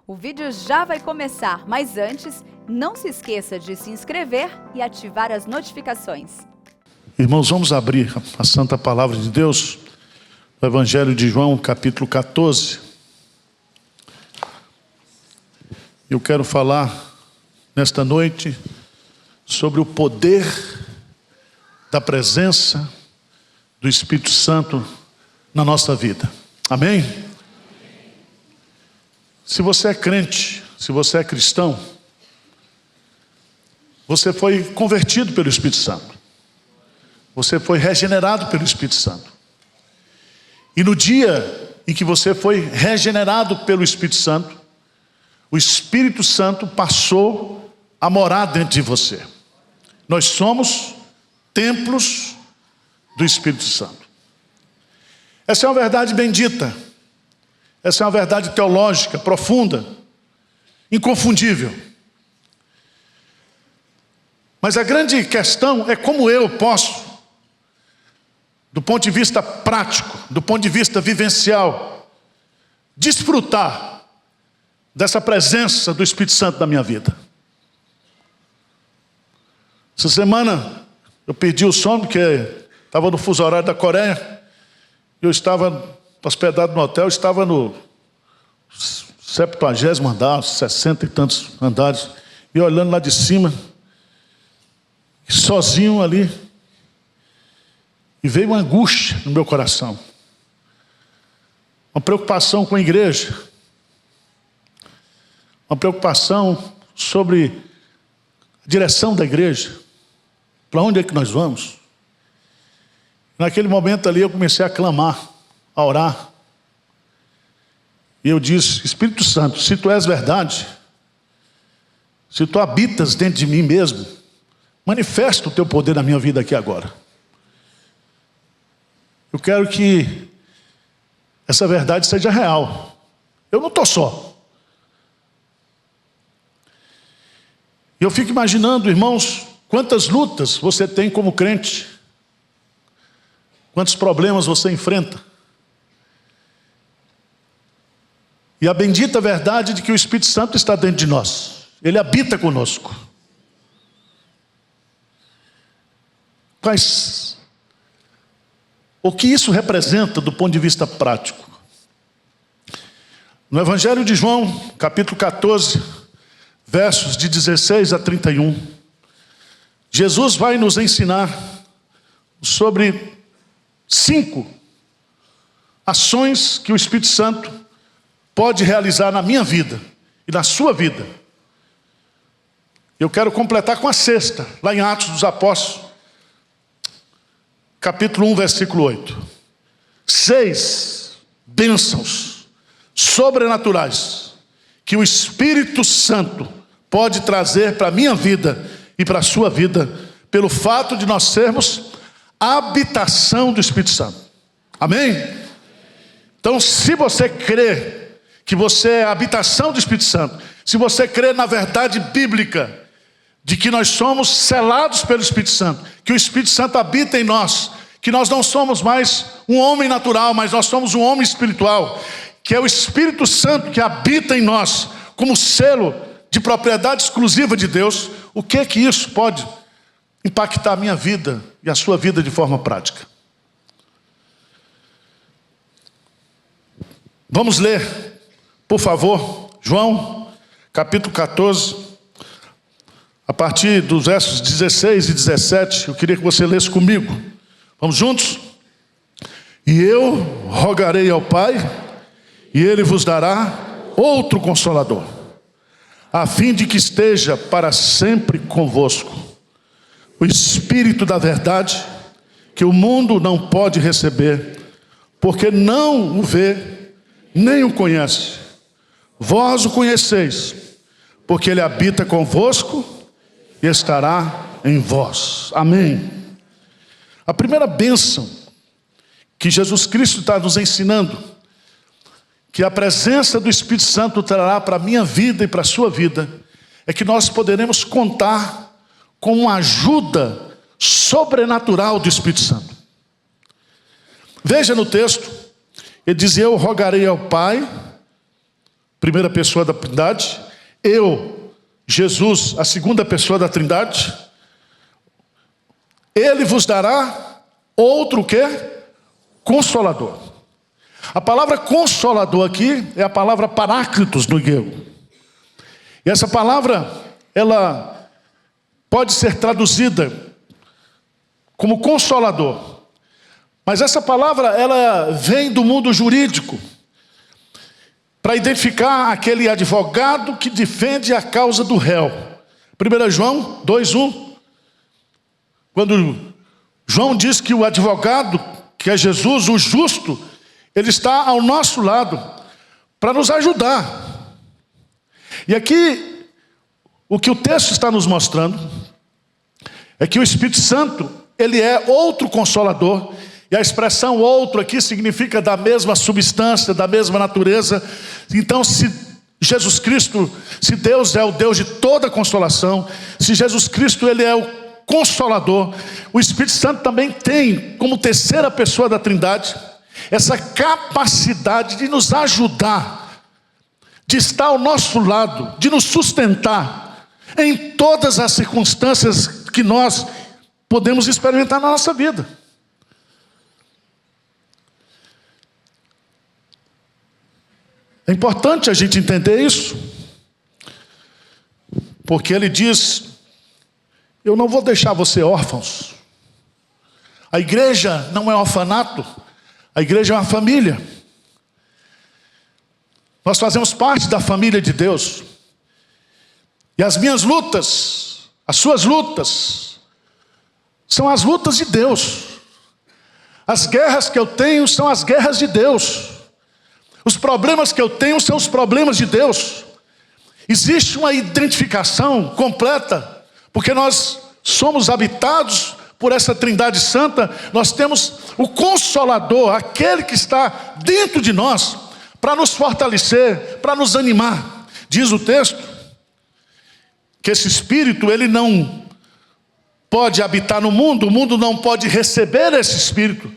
O vídeo já vai começar, mas antes, não se esqueça de se inscrever e ativar as notificações. Irmãos, vamos abrir a Santa Palavra de Deus, no Evangelho de João, capítulo 14. Eu quero falar nesta noite sobre o poder da presença do Espírito Santo na nossa vida. Amém? Se você é crente, se você é cristão, você foi convertido pelo Espírito Santo. Você foi regenerado pelo Espírito Santo. E no dia em que você foi regenerado pelo Espírito Santo, o Espírito Santo passou a morar dentro de você. Nós somos templos do Espírito Santo. Essa é uma verdade bendita. Essa é uma verdade teológica, profunda, inconfundível. Mas a grande questão é como eu posso, do ponto de vista prático, do ponto de vista vivencial, desfrutar dessa presença do Espírito Santo na minha vida. Essa semana eu perdi o sono porque estava no fuso horário da Coreia. Eu estava hospedado no hotel, estava no 70º andar, 60 e tantos andares, e olhando lá de cima, sozinho ali, e veio uma angústia no meu coração, uma preocupação com a igreja, uma preocupação sobre a direção da igreja, para onde é que nós vamos. Naquele momento ali eu comecei a clamar, a orar. E eu disse: Espírito Santo, se tu és verdade, se tu habitas dentro de mim mesmo, manifesta o teu poder na minha vida aqui agora. Eu quero que essa verdade seja real. Eu não estou só. E eu fico imaginando, irmãos, quantas lutas você tem como crente, quantos problemas você enfrenta. E a bendita verdade de que o Espírito Santo está dentro de nós. Ele habita conosco. Mas o que isso representa do ponto de vista prático? No Evangelho de João, capítulo 14, versos de 16 a 31, Jesus vai nos ensinar sobre 5 ações que o Espírito Santo pode realizar na minha vida e na sua vida. Eu quero completar com a 6ª, lá em Atos dos Apóstolos, capítulo 1, versículo 8. 6 bênçãos sobrenaturais que o Espírito Santo pode trazer para a minha vida e para a sua vida, pelo fato de nós sermos a habitação do Espírito Santo. Amém? Então, se você crê que você é a habitação do Espírito Santo, se você crê na verdade bíblica de que nós somos selados pelo Espírito Santo, que o Espírito Santo habita em nós, que nós não somos mais um homem natural, mas nós somos um homem espiritual, que é o Espírito Santo que habita em nós como selo de propriedade exclusiva de Deus, o que é que isso pode impactar a minha vida e a sua vida de forma prática? Vamos ler, por favor, João, capítulo 14, a partir dos versos 16 e 17, eu queria que você lesse comigo. Vamos juntos? E eu rogarei ao Pai, e Ele vos dará outro Consolador, a fim de que esteja para sempre convosco, o Espírito da verdade, que o mundo não pode receber, porque não o vê, nem o conhece. Vós o conheceis, porque Ele habita convosco e estará em vós. Amém. A primeira bênção que Jesus Cristo está nos ensinando, que a presença do Espírito Santo trará para a minha vida e para a sua vida, é que nós poderemos contar com uma ajuda sobrenatural do Espírito Santo. Veja no texto, ele diz: eu rogarei ao Pai primeira pessoa da Trindade, eu, Jesus, a segunda pessoa da Trindade, ele vos dará outro o quê? Consolador. A palavra consolador aqui é a palavra paráclitos no grego. E essa palavra, ela pode ser traduzida como consolador. Mas essa palavra, ela vem do mundo jurídico, para identificar aquele advogado que defende a causa do réu. 1 João 2:1. Quando João diz que o advogado, que é Jesus, o justo, ele está ao nosso lado para nos ajudar. E aqui, o que o texto está nos mostrando é que o Espírito Santo, ele é outro consolador. E a expressão outro aqui significa da mesma substância, da mesma natureza. Então, se Jesus Cristo, se Deus é o Deus de toda consolação, se Jesus Cristo ele é o Consolador, o Espírito Santo também tem, como terceira pessoa da Trindade, essa capacidade de nos ajudar, de estar ao nosso lado, de nos sustentar em todas as circunstâncias que nós podemos experimentar na nossa vida. É importante a gente entender isso, porque ele diz: eu não vou deixar você órfãos. A igreja não é um orfanato, a igreja é uma família. Nós fazemos parte da família de Deus. E as minhas lutas, as suas lutas, são as lutas de Deus. As guerras que eu tenho são as guerras de Deus. Os problemas que eu tenho são os problemas de Deus. Existe uma identificação completa, porque nós somos habitados por essa Trindade Santa. Nós temos o Consolador, aquele que está dentro de nós, para nos fortalecer, para nos animar. Diz o texto que esse Espírito, ele não pode habitar no mundo, o mundo não pode receber esse Espírito,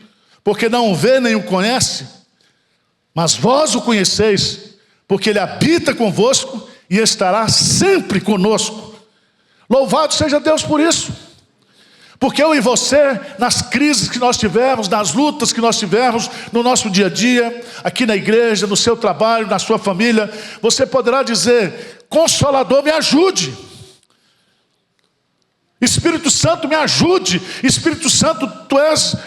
porque não o vê nem o conhece. Mas vós o conheceis, porque ele habita convosco e estará sempre conosco. Louvado seja Deus por isso. Porque eu e você, nas crises que nós tivermos, nas lutas que nós tivermos no nosso dia a dia, aqui na igreja, no seu trabalho, na sua família, você poderá dizer: Consolador, me ajude. Espírito Santo, me ajude. Espírito Santo, tu és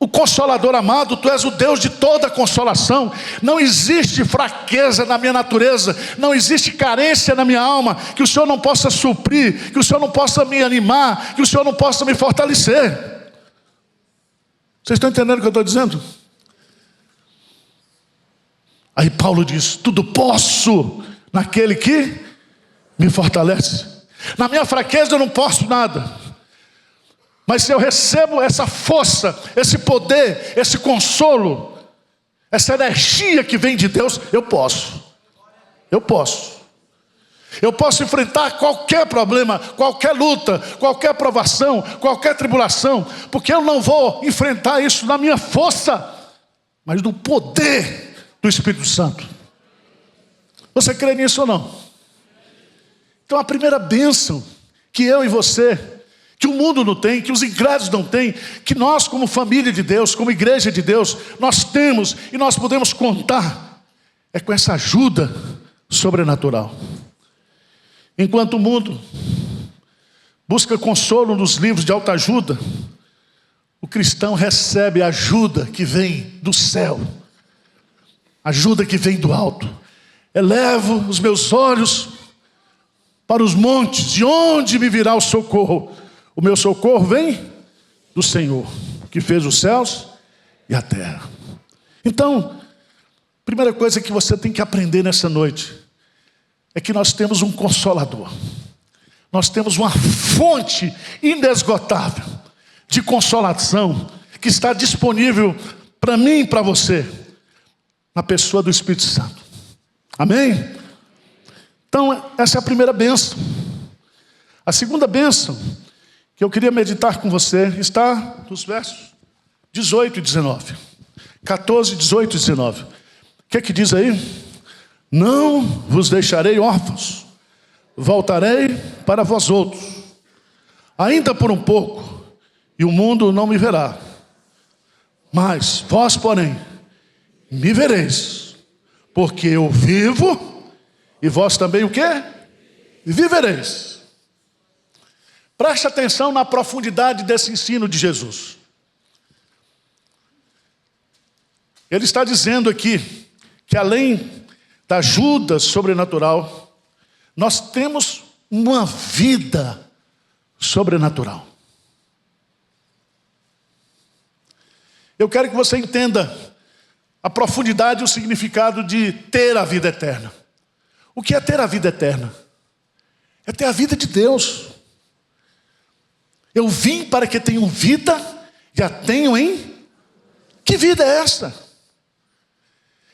o Consolador amado, tu és o Deus de toda consolação. Não existe fraqueza na minha natureza, não existe carência na minha alma que o Senhor não possa suprir, que o Senhor não possa me animar, que o Senhor não possa me fortalecer. Vocês estão entendendo o que eu estou dizendo? Aí Paulo diz: tudo posso naquele que me fortalece. Na minha fraqueza eu não posso nada. Mas se eu recebo essa força, esse poder, esse consolo, essa energia que vem de Deus, eu posso. Eu posso. Eu posso enfrentar qualquer problema, qualquer luta, qualquer provação, qualquer tribulação, porque eu não vou enfrentar isso na minha força, mas no poder do Espírito Santo. Você crê nisso ou não? Então a primeira bênção que eu e você, que o mundo não tem, que os incrédulos não têm, que nós como família de Deus, como igreja de Deus, nós temos e nós podemos contar, é com essa ajuda sobrenatural. Enquanto o mundo busca consolo nos livros de autoajuda, o cristão recebe a ajuda que vem do céu, ajuda que vem do alto. Elevo os meus olhos para os montes, de onde me virá o socorro? O meu socorro vem do Senhor, que fez os céus e a terra. Então, primeira coisa que você tem que aprender nessa noite é que nós temos um Consolador. Nós temos uma fonte inesgotável de consolação que está disponível para mim e para você, na pessoa do Espírito Santo. Amém? Então, essa é a primeira bênção. A segunda bênção que eu queria meditar com você está nos versos 18 e 19. 14, 18 e 19. O que é que diz aí? Não vos deixarei órfãos, voltarei para vós outros. Ainda por um pouco, e o mundo não me verá. Mas vós, porém, me vereis, porque eu vivo, e vós também o quê? Vivereis. Preste atenção na profundidade desse ensino de Jesus. Ele está dizendo aqui que além da ajuda sobrenatural, nós temos uma vida sobrenatural. Eu quero que você entenda a profundidade e o significado de ter a vida eterna. O que é ter a vida eterna? É ter a vida de Deus. Eu vim para que tenham vida, já tenham em... Que vida é essa?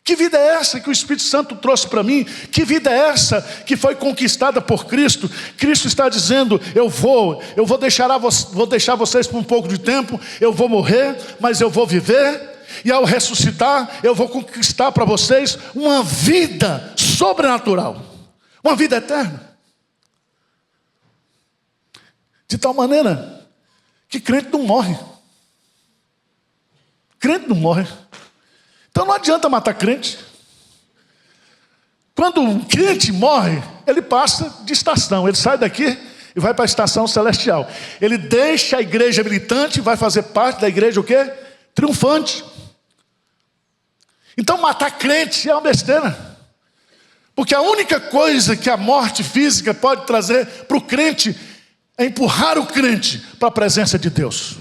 Que vida é essa que o Espírito Santo trouxe para mim? Que vida é essa que foi conquistada por Cristo? Cristo está dizendo, eu vou deixar vocês por um pouco de tempo, eu vou morrer, mas eu vou viver, e ao ressuscitar, eu vou conquistar para vocês uma vida sobrenatural, uma vida eterna. De tal maneira que crente não morre. Crente não morre. Então não adianta matar crente. Quando um crente morre, ele passa de estação. Ele sai daqui e vai para a estação celestial. Ele deixa a igreja militante e vai fazer parte da igreja o quê? Triunfante. Então matar crente é uma besteira. Porque a única coisa que a morte física pode trazer para o crente é empurrar o crente para a presença de Deus.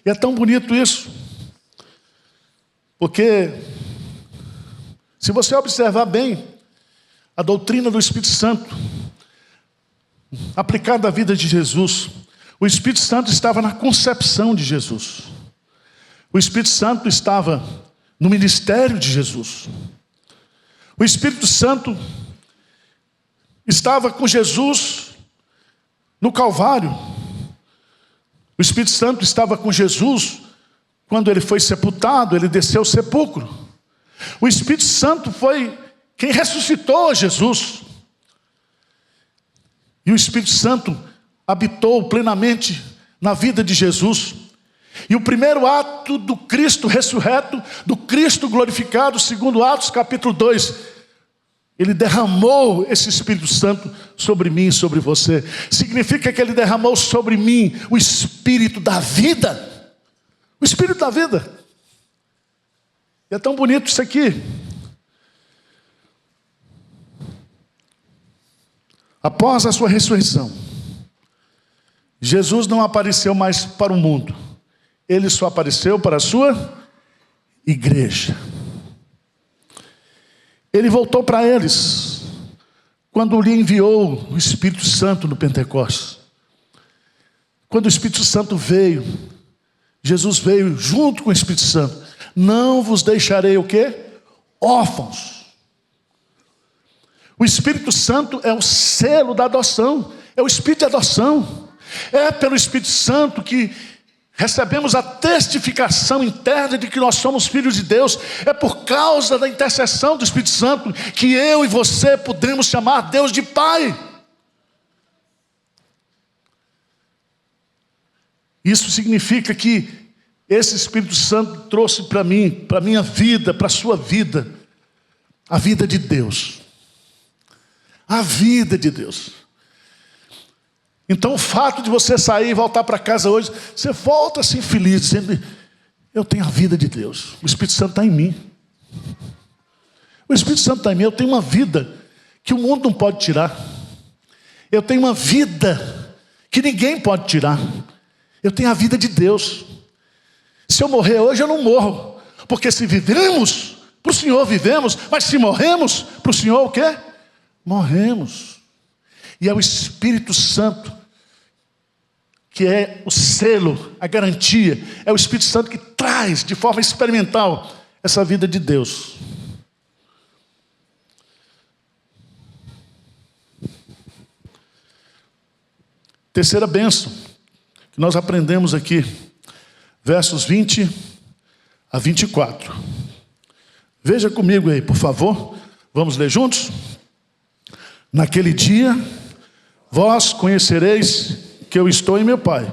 E é tão bonito isso. Porque, se você observar bem, a doutrina do Espírito Santo, aplicada à vida de Jesus, o Espírito Santo estava na concepção de Jesus. O Espírito Santo estava no ministério de Jesus. O Espírito Santo estava com Jesus no Calvário. O Espírito Santo estava com Jesus quando ele foi sepultado, ele desceu ao sepulcro. O Espírito Santo foi quem ressuscitou Jesus. E o Espírito Santo habitou plenamente na vida de Jesus. E o primeiro ato do Cristo ressurreto, do Cristo glorificado, segundo Atos capítulo 2, ele derramou esse Espírito Santo sobre mim e sobre você. Significa que ele derramou sobre mim o Espírito da vida. O Espírito da vida. E é tão bonito isso aqui. Após a sua ressurreição, Jesus não apareceu mais para o mundo. Ele só apareceu para a sua igreja. Ele voltou para eles quando lhe enviou o Espírito Santo no Pentecostes. Quando o Espírito Santo veio, Jesus veio junto com o Espírito Santo. Não vos deixarei o quê? Órfãos. O Espírito Santo é o selo da adoção. É o Espírito de adoção. É pelo Espírito Santo que recebemos a testificação interna de que nós somos filhos de Deus. É por causa da intercessão do Espírito Santo que eu e você podemos chamar Deus de Pai. Isso significa que esse Espírito Santo trouxe para mim, para a minha vida, para a sua vida, a vida de Deus. A vida de Deus. Então o fato de você sair e voltar para casa hoje, você volta assim feliz, dizendo, eu tenho a vida de Deus. O Espírito Santo está em mim. O Espírito Santo está em mim. Eu tenho uma vida que o mundo não pode tirar. Eu tenho uma vida que ninguém pode tirar. Eu tenho a vida de Deus. Se eu morrer hoje, eu não morro. Porque se vivemos, para o Senhor vivemos. Mas se morremos, para o Senhor o quê? Morremos. E é o Espírito Santo que é o selo, a garantia. É o Espírito Santo que traz de forma experimental essa vida de Deus. Terceira bênção que nós aprendemos aqui, versos 20 a 24. Veja comigo aí, por favor. Vamos ler juntos? Naquele dia, vós conhecereis que eu estou em meu Pai,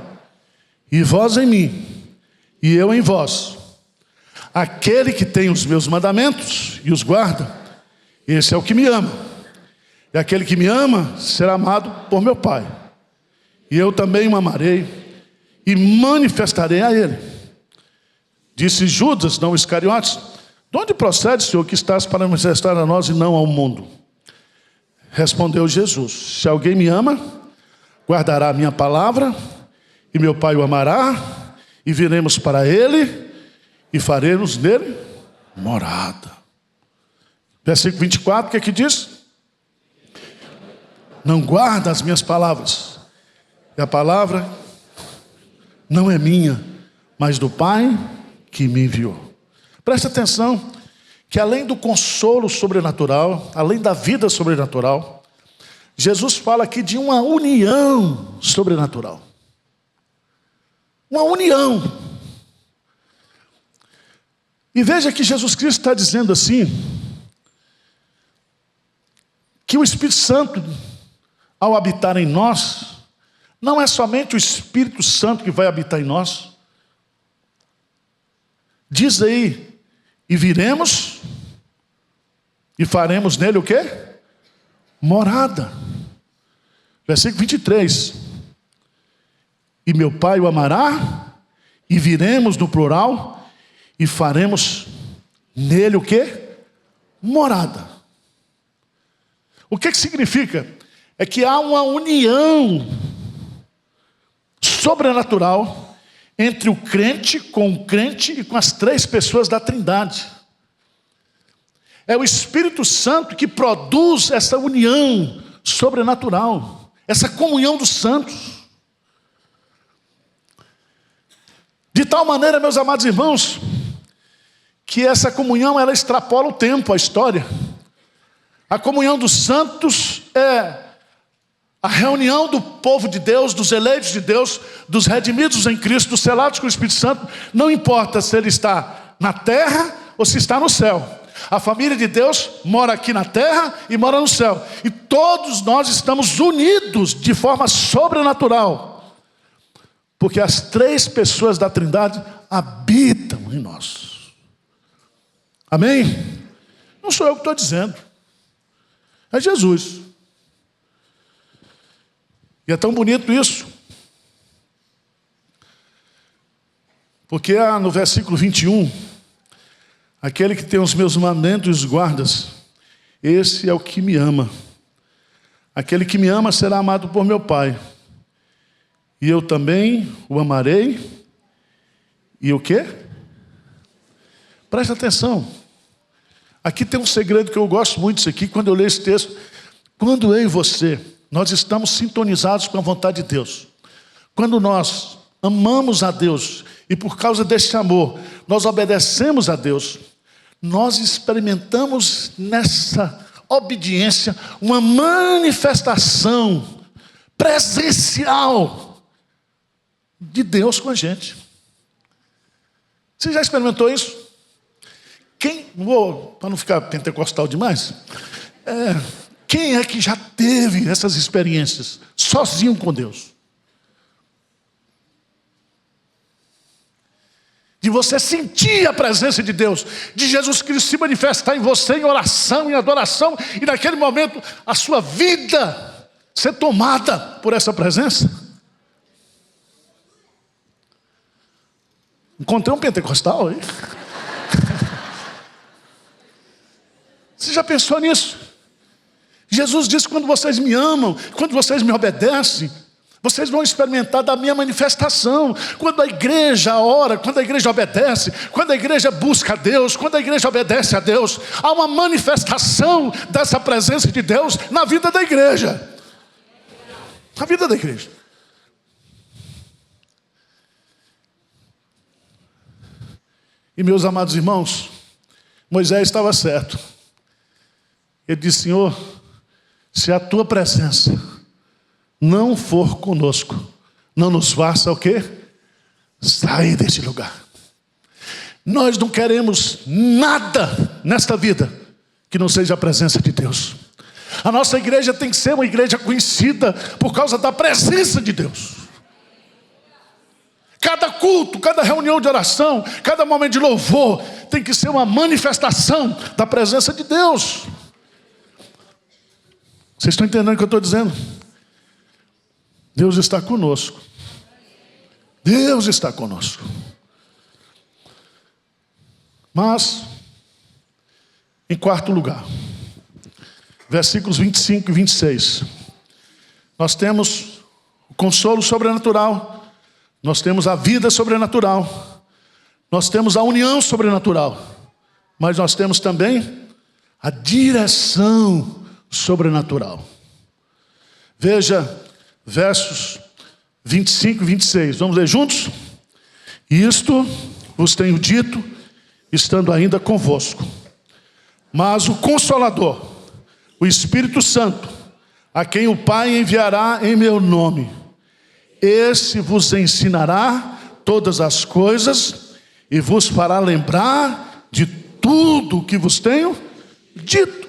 e vós em mim, e eu em vós. Aquele que tem os meus mandamentos e os guarda, esse é o que me ama. E aquele que me ama será amado por meu Pai. E eu também o amarei e manifestarei a ele. Disse Judas, não Iscariotes: de onde procede, Senhor, que estás para manifestar a nós e não ao mundo? Respondeu Jesus: se alguém me ama, guardará a minha palavra, e meu Pai o amará, e viremos para ele, e faremos nele morada. Versículo 24, o que é que diz? Não guarda as minhas palavras, e a palavra não é minha, mas do Pai que me enviou. Preste atenção, que além do consolo sobrenatural, além da vida sobrenatural, Jesus fala aqui de uma união sobrenatural. Uma união. E veja que Jesus Cristo está dizendo assim, que o Espírito Santo, ao habitar em nós, não é somente o Espírito Santo que vai habitar em nós. Diz aí: e viremos e faremos nele o quê? Morada. Versículo 23. E meu Pai o amará, e viremos no plural, e faremos nele o quê? Morada. O que significa? É que há uma união sobrenatural entre o crente, com o crente e com as três pessoas da Trindade. É o Espírito Santo que produz essa união sobrenatural, essa comunhão dos santos. De tal maneira, meus amados irmãos, que essa comunhão ela extrapola o tempo, a história. A comunhão dos santos é a reunião do povo de Deus, dos eleitos de Deus, dos redimidos em Cristo, dos selados com o Espírito Santo. Não importa se ele está na terra ou se está no céu. A família de Deus mora aqui na terra e mora no céu. E todos nós estamos unidos de forma sobrenatural. Porque as três pessoas da Trindade habitam em nós. Amém? Não sou eu que estou dizendo. É Jesus. E é tão bonito isso. Porque no versículo 21, aquele que tem os meus mandamentos e os guardas, esse é o que me ama. Aquele que me ama será amado por meu Pai. E eu também o amarei. E o quê? Presta atenção. Aqui tem um segredo que eu gosto muito disso aqui, quando eu leio esse texto. Quando eu e você, nós estamos sintonizados com a vontade de Deus. Quando nós amamos a Deus e por causa desse amor, nós obedecemos a Deus, nós experimentamos nessa obediência uma manifestação presencial de Deus com a gente. Você já experimentou isso? Para não ficar pentecostal demais, quem é que já teve essas experiências sozinho com Deus? De você sentir a presença de Deus, de Jesus Cristo se manifestar em você em oração, em adoração, e naquele momento a sua vida ser tomada por essa presença? Encontrei um pentecostal aí. Você já pensou nisso? Jesus disse: quando vocês me amam, quando vocês me obedecem, vocês vão experimentar da minha manifestação. Quando a igreja ora, quando a igreja obedece, quando a igreja busca a Deus, quando a igreja obedece a Deus, há uma manifestação dessa presença de Deus na vida da igreja. Na vida da igreja. E meus amados irmãos, Moisés estava certo. Ele disse: Senhor, se a tua presença não for conosco, não nos faça o quê? Sair deste lugar. Nós não queremos nada nesta vida que não seja a presença de Deus. A nossa igreja tem que ser uma igreja conhecida por causa da presença de Deus. Cada culto, cada reunião de oração, cada momento de louvor tem que ser uma manifestação da presença de Deus. Vocês estão entendendo o que eu estou dizendo? Deus está conosco. Deus está conosco. Mas, em quarto lugar, versículos 25 e 26, nós temos o consolo sobrenatural, nós temos a vida sobrenatural, nós temos a união sobrenatural, mas nós temos também a direção sobrenatural. Veja versos 25 e 26, vamos ler juntos? Isto vos tenho dito, estando ainda convosco. Mas o Consolador, o Espírito Santo, a quem o Pai enviará em meu nome, esse vos ensinará todas as coisas e vos fará lembrar de tudo o que vos tenho dito.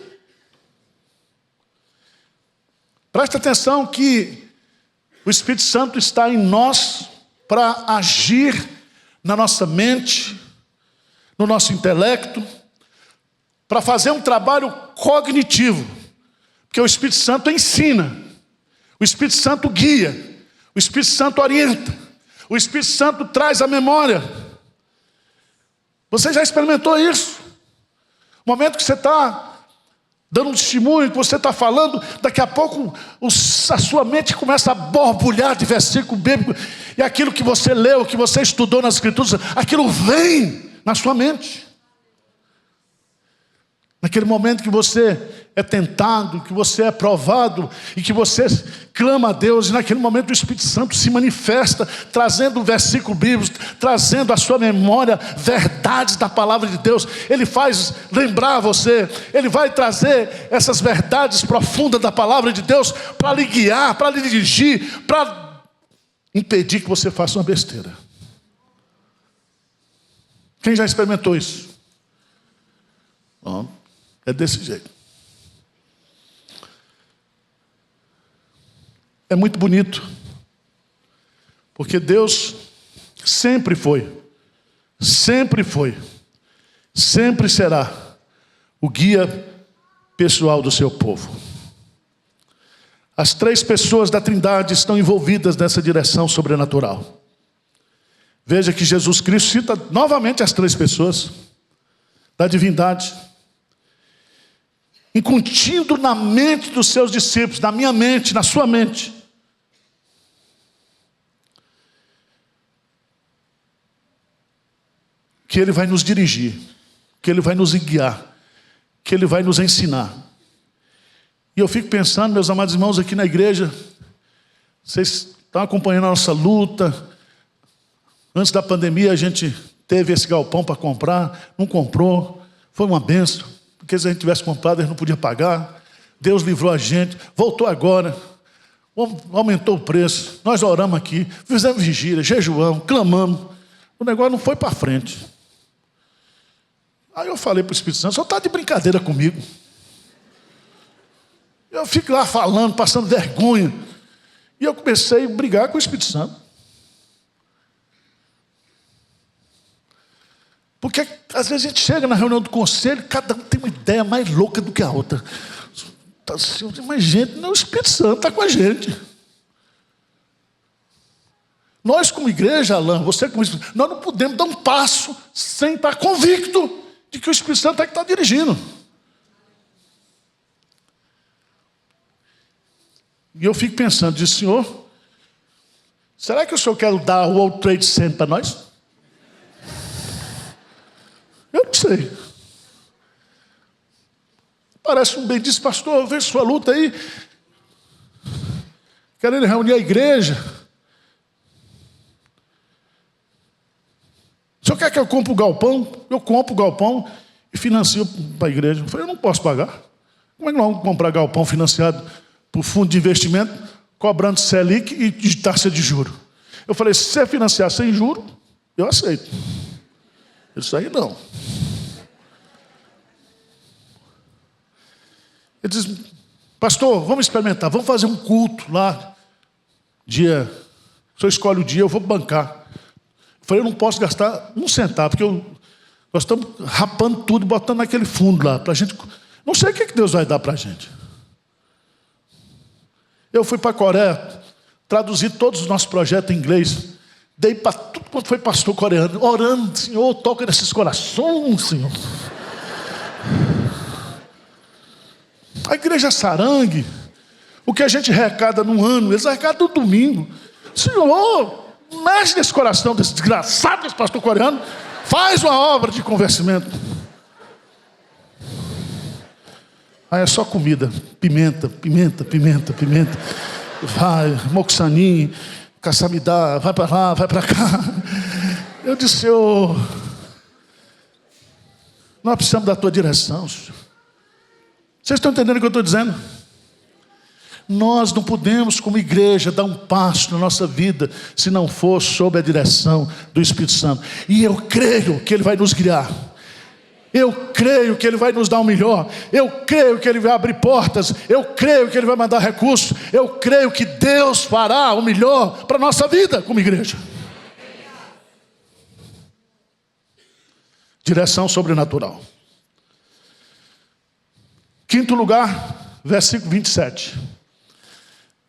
Presta atenção que o Espírito Santo está em nós para agir na nossa mente, no nosso intelecto, para fazer um trabalho cognitivo. Porque o Espírito Santo ensina, o Espírito Santo guia, o Espírito Santo orienta, o Espírito Santo traz a memória. Você já experimentou isso? O momento que você está dando um testemunho, que você está falando, daqui a pouco a sua mente começa a borbulhar de versículo bíblico, e aquilo que você leu, que você estudou nas Escrituras, aquilo vem na sua mente. Naquele momento que você é tentado, que você é provado, e que você clama a Deus, e naquele momento o Espírito Santo se manifesta, trazendo o versículo bíblico, trazendo à sua memória verdades da palavra de Deus. Ele faz lembrar você, ele vai trazer essas verdades profundas da palavra de Deus, para lhe guiar, para lhe dirigir, para impedir que você faça uma besteira. Quem já experimentou isso? Bom, é desse jeito. É muito bonito, porque Deus sempre foi, sempre será o guia pessoal do seu povo. As três pessoas da Trindade estão envolvidas nessa direção sobrenatural. Veja que Jesus Cristo cita novamente as três pessoas da divindade, incutindo na mente dos seus discípulos, na minha mente, na sua mente, que Ele vai nos dirigir, que Ele vai nos guiar, que Ele vai nos ensinar. E eu fico pensando, meus amados irmãos, aqui na igreja, vocês estão acompanhando a nossa luta. Antes da pandemia a gente teve esse galpão para comprar, não comprou, foi uma bênção, porque se a gente tivesse comprado, a gente não podia pagar. Deus livrou a gente, voltou agora, aumentou o preço, nós oramos aqui, fizemos vigília, jejuamos, clamamos, o negócio não foi para frente. Aí eu falei para o Espírito Santo: o senhor está de brincadeira comigo? Eu fico lá falando, passando vergonha, e eu comecei a brigar com o Espírito Santo. Porque às vezes a gente chega na reunião do conselho, cada um tem uma ideia mais louca do que a outra. Mas gente, não, o Espírito Santo está com a gente. Nós como igreja, Alain, você como Espírito Santo, nós não podemos dar um passo sem estar convicto de que o Espírito Santo é que está dirigindo. E eu fico pensando, diz: Senhor, será que o Senhor quer dar o World Trade Center para nós? Eu não sei. Parece um bem disse: pastor, eu vejo sua luta aí, querendo reunir a igreja. O senhor quer que eu compre o galpão? Eu compro o galpão e financio para a igreja. Eu falei: eu não posso pagar. Como é que nós vamos comprar galpão financiado por fundo de investimento, cobrando Selic e de taxa de juro? Eu falei: se você financiar sem juro, eu aceito. Isso aí não. Ele diz, pastor, vamos experimentar, vamos fazer um culto lá. Dia, o senhor escolhe o dia, eu vou bancar. Eu falei, eu não posso gastar um centavo, porque nós estamos rapando tudo, botando naquele fundo lá, para a gente. Não sei o que Deus vai dar para a gente. Eu fui para a Coreia, traduzi todos os nossos projetos em inglês, dei para tudo quanto foi pastor coreano, orando, Senhor, toca nesses corações, Senhor. A igreja Sarangue, o que a gente arrecada num ano, eles arrecadam no domingo. Senhor, mexe nesse coração desse desgraçado, desse pastor coreano, faz uma obra de convencimento. Aí é só comida, pimenta. Vai, moxanim, caçamidá, vai para lá, vai para cá. Eu disse, Senhor, nós precisamos da tua direção, Senhor. Vocês estão entendendo o que eu estou dizendo? Nós não podemos, como igreja, dar um passo na nossa vida se não for sob a direção do Espírito Santo. E eu creio que Ele vai nos guiar. Eu creio que Ele vai nos dar o melhor. Eu creio que Ele vai abrir portas. Eu creio que Ele vai mandar recursos. Eu creio que Deus fará o melhor para a nossa vida como igreja. Direção sobrenatural. Quinto lugar, versículo 27.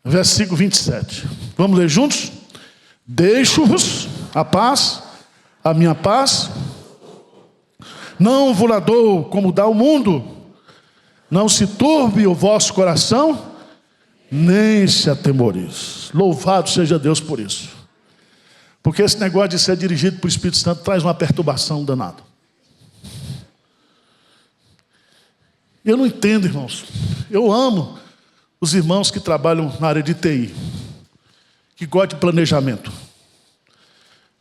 Versículo 27. Vamos ler juntos? Deixo-vos a paz, a minha paz. Não vos la dou como dá o mundo. Não se turbe o vosso coração, nem se atemorize. Louvado seja Deus por isso. Porque esse negócio de ser dirigido pelo Espírito Santo traz uma perturbação danada. Eu não entendo, irmãos. Eu amo os irmãos que trabalham na área de TI, que gostam de planejamento.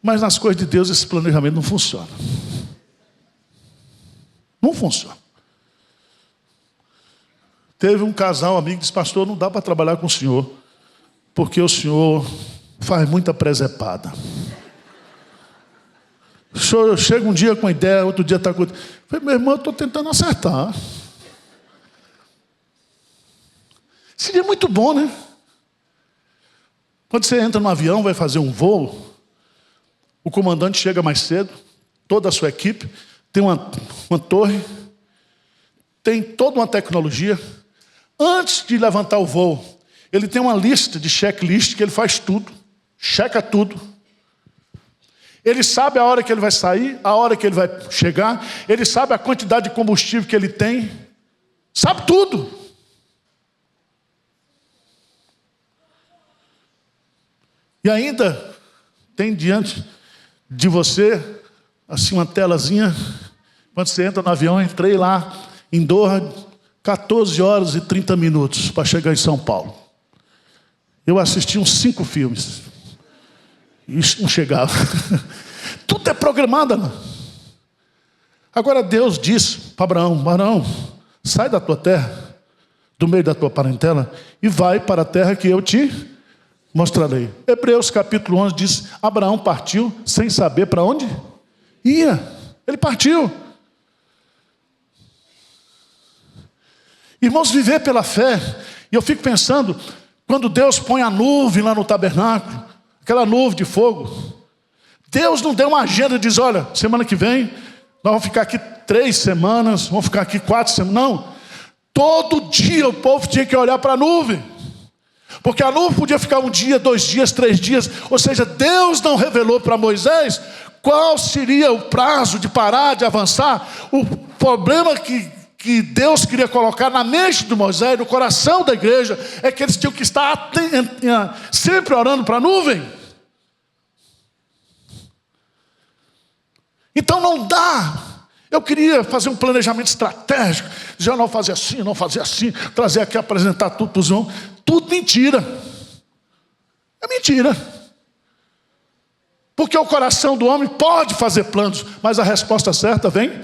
Mas nas coisas de Deus esse planejamento não funciona. Não funciona. Teve um casal, amigo, que disse, pastor, não dá para trabalhar com o senhor, porque o senhor faz muita presepada. O senhor chega um dia com ideia, outro dia está com... Eu falei, meu irmão, eu estou tentando acertar. Seria muito bom, né? Quando você entra no avião, vai fazer um voo, o comandante chega mais cedo, toda a sua equipe, tem uma torre, tem toda uma tecnologia. Antes de levantar o voo, ele tem uma lista de checklist que ele faz tudo, checa tudo. Ele sabe a hora que ele vai sair, a hora que ele vai chegar, ele sabe a quantidade de combustível que ele tem, sabe tudo. E ainda tem diante de você, assim, uma telazinha. Quando você entra no avião, eu entrei lá em Doha, 14 horas e 30 minutos para chegar em São Paulo. Eu assisti uns 5 filmes. Isso não chegava. Tudo é programado, mano. Agora Deus disse para Abraão, Abraão, sai da tua terra, do meio da tua parentela, e vai para a terra que eu te mostrarei. Hebreus capítulo 11 diz, Abraão partiu sem saber para onde ia. Ele partiu. Irmãos, viver pela fé. E eu fico pensando, quando Deus põe a nuvem lá no tabernáculo, aquela nuvem de fogo, Deus não deu uma agenda e diz, olha, semana que vem, nós vamos ficar aqui 3 semanas, vamos ficar aqui 4 semanas. Não. Todo dia o povo tinha que olhar para a nuvem. Porque a nuvem podia ficar 1 dia, 2 dias, 3 dias. Ou seja, Deus não revelou para Moisés qual seria o prazo de parar, de avançar. O problema que Deus queria colocar na mente de Moisés, no coração da igreja, é que eles tinham que estar sempre orando para a nuvem. Então não dá. Eu queria fazer um planejamento estratégico, já não fazer assim, trazer aqui, apresentar tudo para os irmãos. Tudo mentira. É mentira. Porque o coração do homem pode fazer planos, mas a resposta certa vem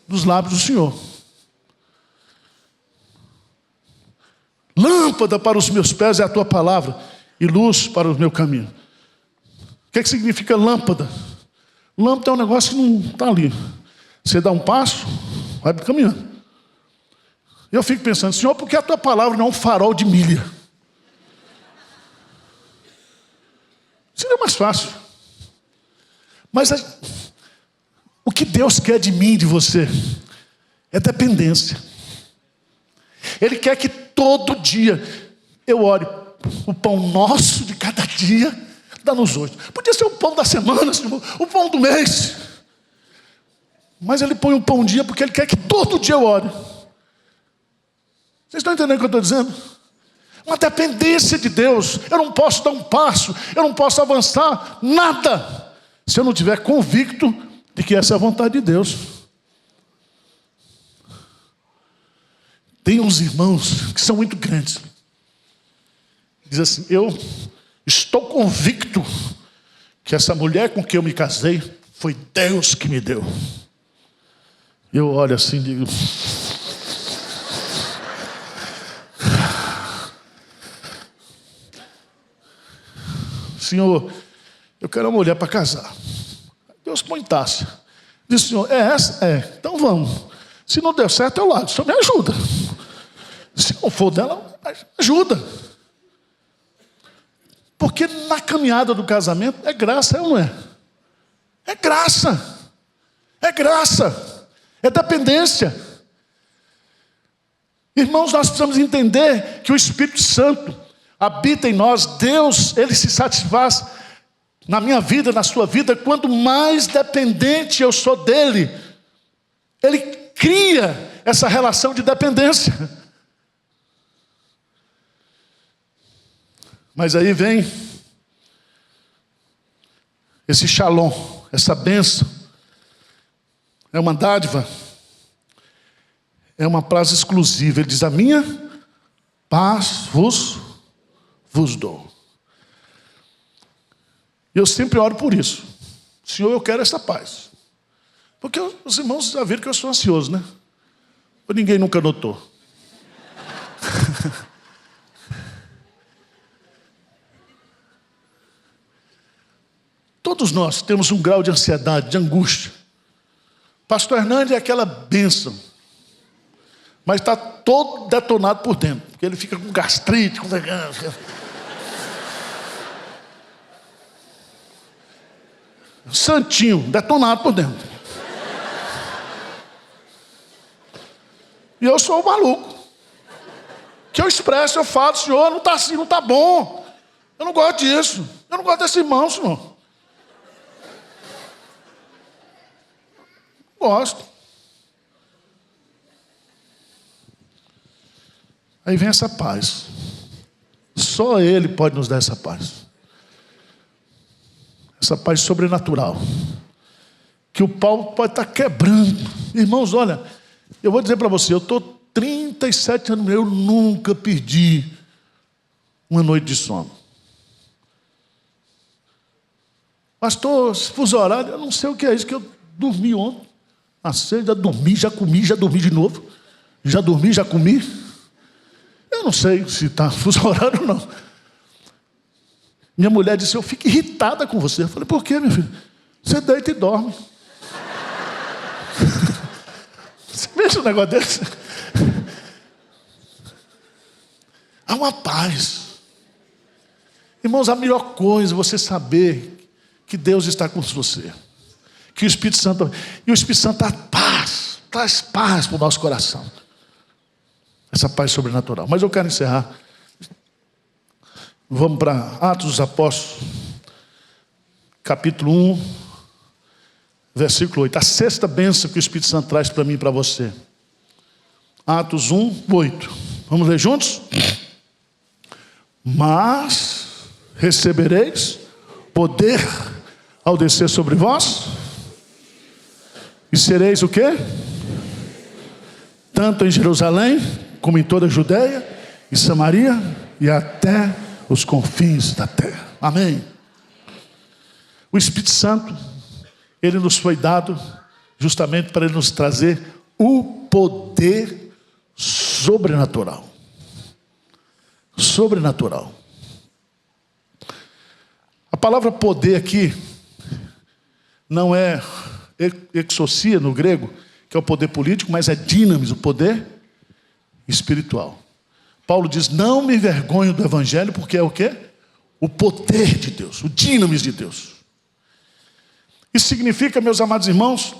dos lábios do Senhor. Lâmpada para os meus pés é a tua palavra, e luz para o meu caminho. O que significa lâmpada? Lâmpada é um negócio que não está ali. Você dá um passo, vai caminhando. Eu fico pensando, Senhor, por que a tua palavra não é um farol de milha? Seria mais fácil. Mas o que Deus quer de mim e de você é dependência. Ele quer que todo dia eu ore. O pão nosso de cada dia, dá-nos hoje. Podia ser o pão da semana, Senhor, o pão do mês. Mas Ele põe um pão dia porque Ele quer que todo dia eu ore. Vocês estão entendendo o que eu estou dizendo? Uma dependência de Deus. Eu não posso dar um passo, eu não posso avançar, nada, se eu não estiver convicto de que essa é a vontade de Deus. Tem uns irmãos que são muito grandes. Diz assim, eu estou convicto que essa mulher com quem eu me casei foi Deus que me deu. Eu olho assim e digo, Senhor, eu quero uma mulher para casar. Deus põe Tássia. Diz, Senhor, é essa? É, então vamos. Se não der certo, eu largo. O Senhor me ajuda. Se não for dela, ajuda. Porque na caminhada do casamento é graça, ou não é? É graça. É graça. É dependência. Irmãos, nós precisamos entender que o Espírito Santo habita em nós. Deus, Ele se satisfaz na minha vida, na sua vida, quanto mais dependente eu sou dEle. Ele cria essa relação de dependência. Mas aí vem esse shalom, essa bênção. É uma dádiva, é uma paz exclusiva. Ele diz, a minha paz vos dou. Eu sempre oro por isso. Senhor, eu quero essa paz. Porque os irmãos já viram que eu sou ansioso, né? Ou ninguém nunca notou? Todos nós temos um grau de ansiedade, de angústia. Pastor Hernandes é aquela bênção. Mas está todo detonado por dentro. Porque ele fica com gastrite, com... santinho, detonado por dentro. E eu sou o maluco. Que eu expresso, eu falo, Senhor, não está assim, não está bom. Eu não gosto disso. Eu não gosto desse irmão, Senhor. Gosto. Aí vem essa paz. Só Ele pode nos dar essa paz. Essa paz sobrenatural. Que o pau pode estar quebrando. Irmãos, olha, eu vou dizer para você, eu estou 37 anos, eu nunca perdi uma noite de sono. Pastor, fuso horário, eu não sei o que é isso, que eu dormi ontem. Já dormi, já comi, já dormi de novo. Já dormi, já comi. Eu não sei se está fuso horário ou não. Minha mulher disse, eu fico irritada com você. Eu falei, por quê, meu filho? Você deita e dorme. Você veja um negócio desse? Há uma paz. Irmãos, a melhor coisa é você saber que Deus está com você. Que o Espírito Santo... E o Espírito Santo traz paz para o nosso coração. Essa paz sobrenatural. Mas eu quero encerrar. Vamos para Atos dos Apóstolos, capítulo 1, versículo 8. A sexta bênção que o Espírito Santo traz para mim e para você. Atos 1, 8. Vamos ler juntos? Mas recebereis poder ao descer sobre vós, e sereis o quê? Tanto em Jerusalém, como em toda a Judeia e Samaria, e até os confins da terra. Amém. O Espírito Santo, Ele nos foi dado justamente para Ele nos trazer o poder sobrenatural. Sobrenatural. A palavra poder aqui não é exousia no grego, que é o poder político, mas é dinamis, o poder espiritual. Paulo diz: não me envergonho do evangelho, porque é o quê? O poder de Deus, o dinamis de Deus. Isso significa, meus amados irmãos,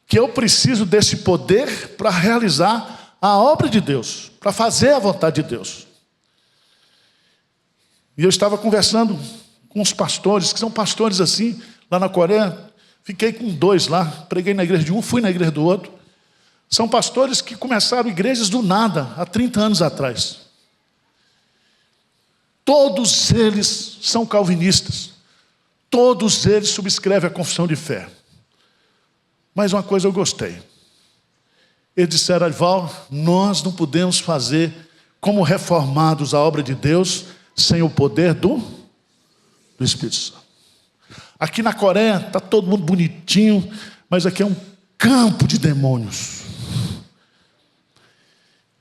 que eu preciso desse poder para realizar a obra de Deus, para fazer a vontade de Deus. E eu estava conversando com os pastores, que são pastores assim, lá na Coreia. Fiquei com 2 lá, preguei na igreja de um, fui na igreja do outro. São pastores que começaram igrejas do nada, há 30 anos atrás. Todos eles são calvinistas. Todos eles subscrevem a confissão de fé. Mas uma coisa eu gostei. Eles disseram: Arival, nós não podemos fazer como reformados a obra de Deus sem o poder do Espírito Santo. Aqui na Coreia está todo mundo bonitinho, mas aqui é um campo de demônios.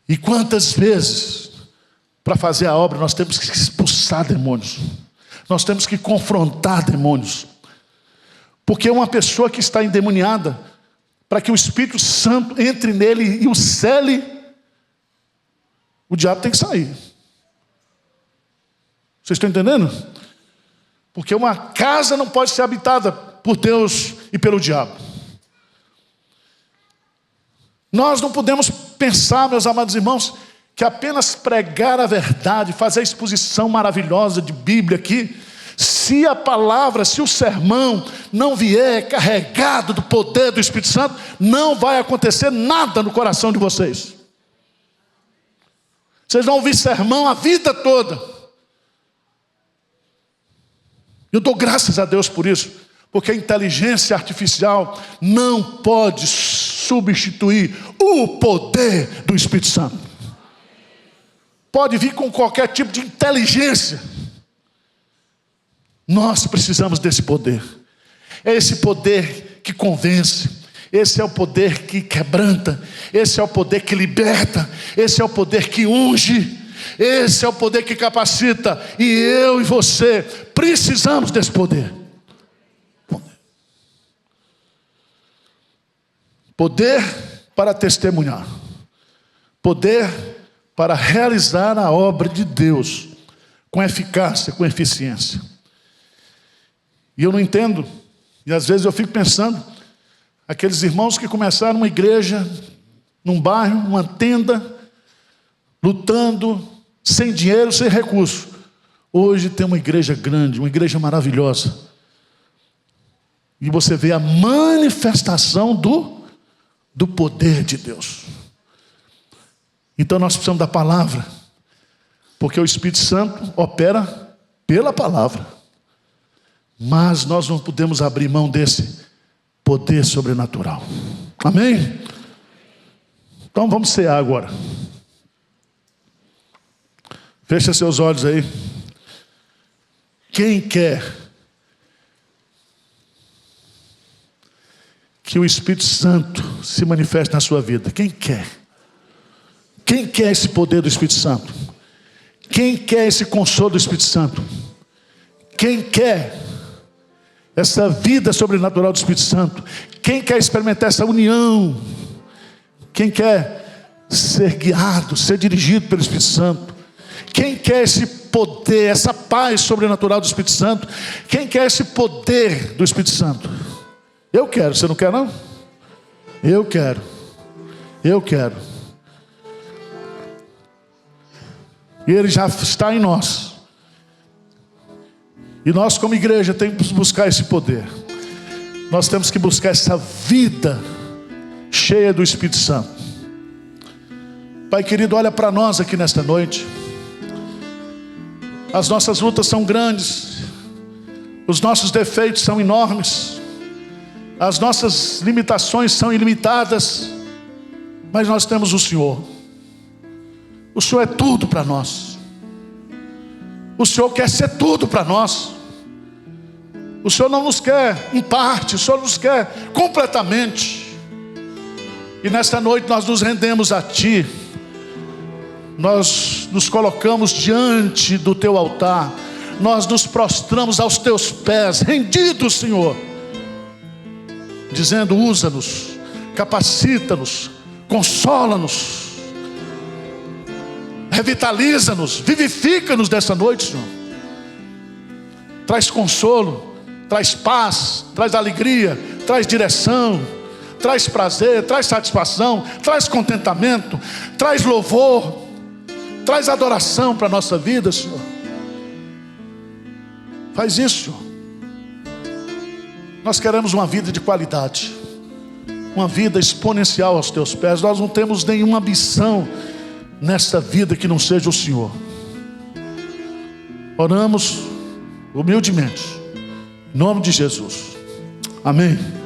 E quantas vezes, para fazer a obra, nós temos que expulsar demônios. Nós temos que confrontar demônios. Porque uma pessoa que está endemoniada, para que o Espírito Santo entre nele e o cele, o diabo tem que sair. Vocês estão entendendo? Porque uma casa não pode ser habitada por Deus e pelo diabo. Nós não podemos pensar, meus amados irmãos, que apenas pregar a verdade, fazer a exposição maravilhosa de Bíblia aqui, se a palavra, se o sermão não vier carregado do poder do Espírito Santo, não vai acontecer nada no coração de vocês. Vocês vão ouvir sermão a vida toda. Eu dou graças a Deus por isso, porque a inteligência artificial não pode substituir o poder do Espírito Santo. Pode vir com qualquer tipo de inteligência. Nós precisamos desse poder. É esse poder que convence. Esse é o poder que quebranta. Esse é o poder que liberta. Esse é o poder que unge. Esse é o poder que capacita. E eu e você precisamos desse poder. Poder para testemunhar. Poder para realizar a obra de Deus com eficácia, com eficiência. E eu não entendo, e às vezes eu fico pensando, aqueles irmãos que começaram uma igreja, num bairro, uma tenda, lutando, sem dinheiro, sem recurso. Hoje tem uma igreja grande, uma igreja maravilhosa. E você vê a manifestação do poder de Deus. Então nós precisamos da palavra, porque o Espírito Santo opera pela palavra. Mas nós não podemos abrir mão desse poder sobrenatural. Amém? Então vamos cear agora. Fecha seus olhos aí. Quem quer que o Espírito Santo se manifeste na sua vida? Quem quer? Quem quer esse poder do Espírito Santo? Quem quer esse consolo do Espírito Santo? Quem quer essa vida sobrenatural do Espírito Santo? Quem quer experimentar essa união? Quem quer ser guiado, ser dirigido pelo Espírito Santo? Quem quer esse poder, essa paz sobrenatural do Espírito Santo? Quem quer esse poder do Espírito Santo? Eu quero, você não quer não? Eu quero. Eu quero. E Ele já está em nós. E nós como igreja temos que buscar esse poder. Nós temos que buscar essa vida cheia do Espírito Santo. Pai querido, olha para nós aqui nesta noite. As nossas lutas são grandes. Os nossos defeitos são enormes. As nossas limitações são ilimitadas. Mas nós temos o Senhor. O Senhor é tudo para nós. O Senhor quer ser tudo para nós. O Senhor não nos quer em parte, o Senhor nos quer completamente. E nesta noite nós nos rendemos a Ti. Nós nos colocamos diante do Teu altar. Nós nos prostramos aos Teus pés, rendidos, Senhor, dizendo: usa-nos, capacita-nos, consola-nos. Revitaliza-nos, vivifica-nos nessa noite, Senhor. Traz consolo, traz paz, traz alegria, traz direção, traz prazer, traz satisfação, traz contentamento, traz louvor, traz adoração para a nossa vida, Senhor. Faz isso, Senhor. Nós queremos uma vida de qualidade, uma vida exponencial aos teus pés. Nós não temos nenhuma ambição nesta vida que não seja o Senhor. Oramos humildemente, em nome de Jesus. Amém.